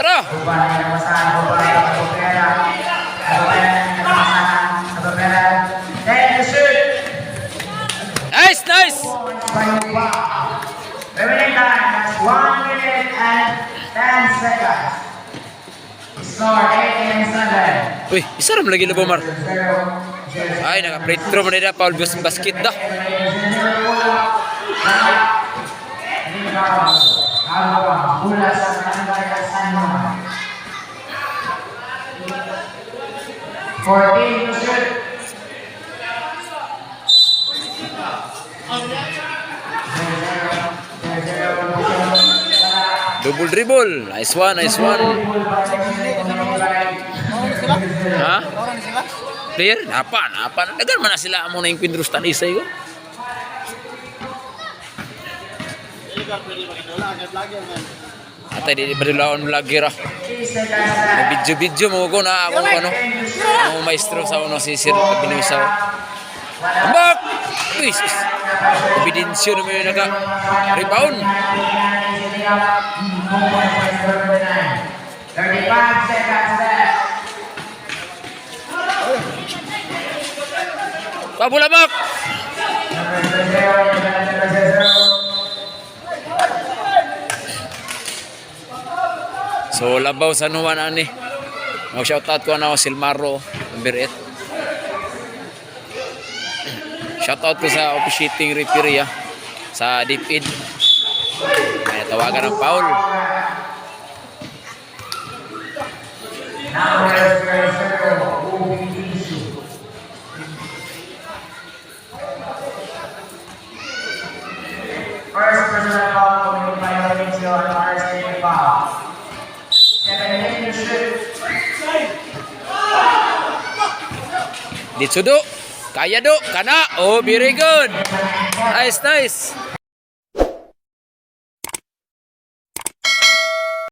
Tara! Nice, nice! Remaining time is 1 minute and 10 seconds. Score 8 and 7. Uy, isa ram lagi na ba, Mar? Ay, naka-free throw mo na Paul basket dah. Mula sa Barangay Sanma. 14 to shoot. Double dribble. Nice one, nice one. Ha? Clear? Napa? Dagan man na sila amo na yung Quindros Tanisay ko. Atay di badulaon vlogger ah. Video mo ko na ako ano. Ang maestro sa uno si Sir Binusaw. Ambak! Uy, sus. Ebidensyo naman yung naka-rebound. 35 seconds left. Pabulamak! So, labaw sa nuwan ani. Mag-shoutout ko na ako Silmaro, number 8. Shoutout ko sa officiating referee sa DepEd. May tawagan ng foul. First personal foul committed by Lorenzo and RSA foul. 7 minutes to shoot. Ditsudo. Kaya do. Kana. Oh, very good. Nice, nice.